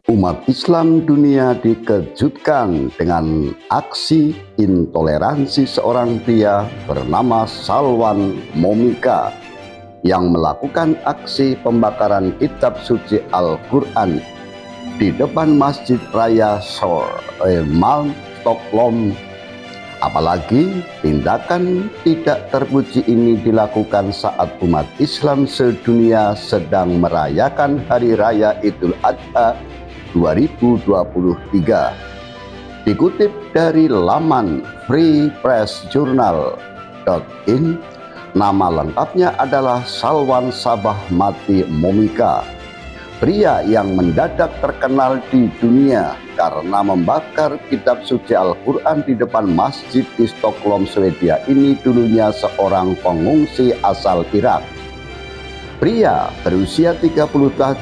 Umat Islam dunia dikejutkan dengan aksi intoleransi seorang pria bernama Salwan Momika yang melakukan aksi pembakaran kitab suci Al-Quran di depan Masjid Raya Malm, Stockholm. Apalagi tindakan tidak terpuji ini dilakukan saat umat Islam sedunia sedang merayakan Hari Raya Idul Adha 2023. Dikutip dari laman freepressjournal.in, nama lengkapnya adalah Salwan Sabah Mati Momika, pria yang mendadak terkenal di dunia karena membakar kitab suci Al-Quran di depan masjid di Stockholm, Swedia. Ini dulunya seorang pengungsi asal Irak. Pria berusia 37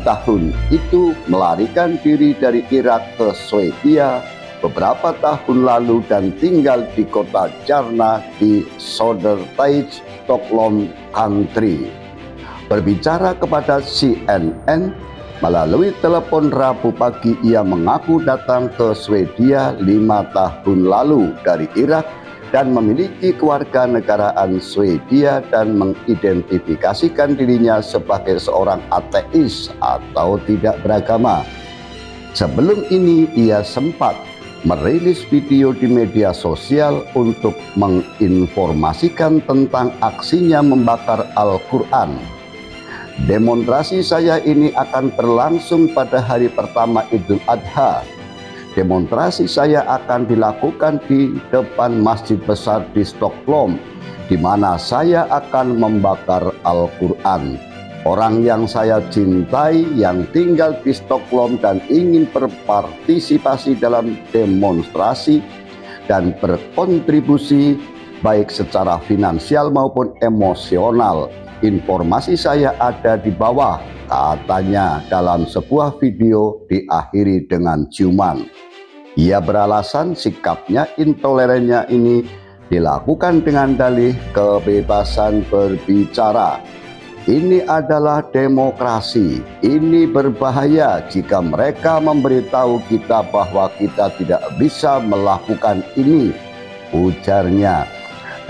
tahun itu melarikan diri dari Irak ke Swedia beberapa tahun lalu dan tinggal di kota Järna di Södertälje, Stockholm Country. Berbicara kepada CNN melalui telepon Rabu pagi, ia mengaku datang ke Swedia 5 tahun lalu dari Irak dan memiliki kewarganegaraan Swedia dan mengidentifikasikan dirinya sebagai seorang ateis atau tidak beragama. Sebelum ini ia sempat merilis video di media sosial untuk menginformasikan tentang aksinya membakar Al-Quran. Demonstrasi saya ini akan berlangsung pada hari pertama Idul Adha. Demonstrasi saya akan dilakukan di depan masjid besar di Stockholm, di mana saya akan membakar Al-Quran. Orang yang saya cintai yang tinggal di Stockholm dan ingin berpartisipasi dalam demonstrasi dan berkontribusi baik secara finansial maupun emosional. Informasi saya ada di bawah, katanya dalam sebuah video diakhiri dengan ciuman. Ia beralasan sikapnya intolerannya ini dilakukan dengan dalih kebebasan berbicara. Ini adalah demokrasi. Ini berbahaya jika mereka memberitahu kita bahwa kita tidak bisa melakukan ini, ujarnya.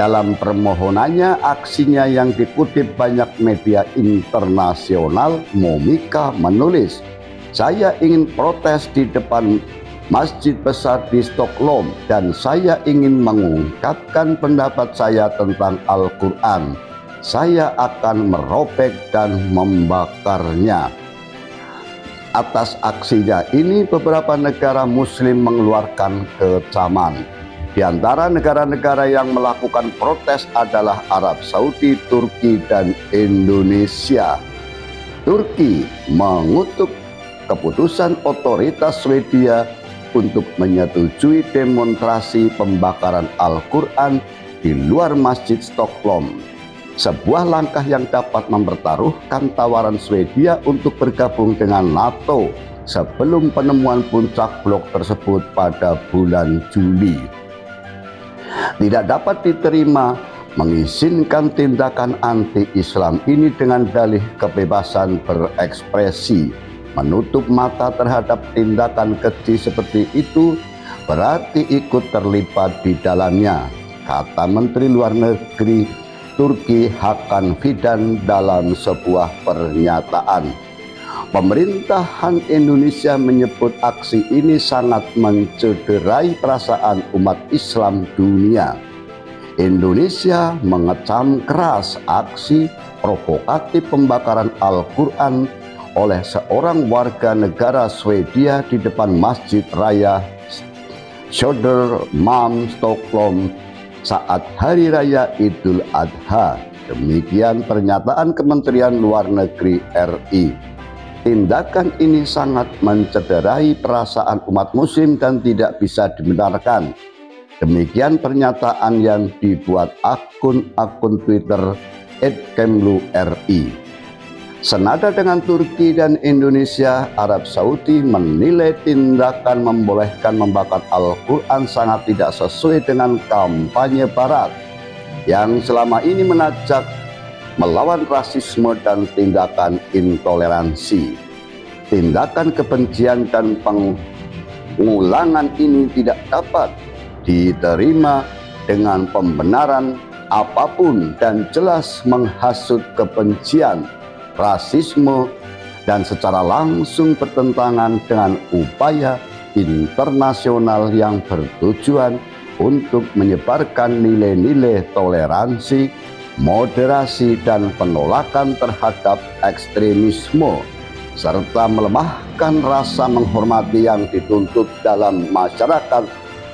Dalam permohonannya, aksinya yang dikutip banyak media internasional, Momika menulis, "Saya ingin protes di depan masjid besar di Stockholm dan saya ingin mengungkapkan pendapat saya tentang Al-Quran. Saya akan merobek dan membakarnya." Atas aksinya ini, beberapa negara Muslim mengeluarkan kecaman. Di antara negara-negara yang melakukan protes adalah Arab Saudi, Turki, dan Indonesia. Turki mengutuk keputusan otoritas Swedia untuk menyetujui demonstrasi pembakaran Al-Quran di luar Masjid Stockholm. Sebuah langkah yang dapat mempertaruhkan tawaran Swedia untuk bergabung dengan NATO sebelum penemuan puncak blok tersebut pada bulan Juli. Tidak dapat diterima mengizinkan tindakan anti-Islam ini dengan dalih kebebasan berekspresi. Menutup mata terhadap tindakan keji seperti itu berarti ikut terlibat di dalamnya, kata Menteri Luar Negeri Turki Hakan Fidan dalam sebuah pernyataan. Pemerintahan Indonesia menyebut aksi ini sangat mencederai perasaan umat Islam dunia. Indonesia mengecam keras aksi provokatif pembakaran Al-Quran oleh seorang warga negara Swedia di depan Masjid Raya Södermalm, Stockholm saat Hari Raya Idul Adha. Demikian pernyataan Kementerian Luar Negeri RI. Tindakan ini sangat mencederai perasaan umat muslim dan tidak bisa dibenarkan. Demikian pernyataan yang dibuat akun Twitter @kemlu_ri. Senada dengan Turki dan Indonesia, Arab Saudi menilai tindakan membolehkan membakar Al-Quran sangat tidak sesuai dengan kampanye Barat yang selama ini mengajak melawan rasisme dan tindakan intoleransi. Tindakan kebencian dan pengulangan ini tidak dapat diterima dengan pembenaran apapun dan jelas menghasut kebencian, rasisme, dan secara langsung bertentangan dengan upaya internasional yang bertujuan untuk menyebarkan nilai-nilai toleransi, moderasi, dan penolakan terhadap ekstremisme, serta melemahkan rasa menghormati yang dituntut dalam masyarakat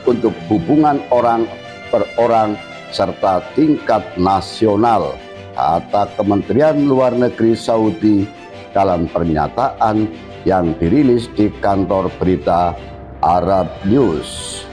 untuk hubungan orang per orang serta tingkat nasional, kata Kementerian Luar Negeri Saudi dalam pernyataan yang dirilis di kantor berita Arab News.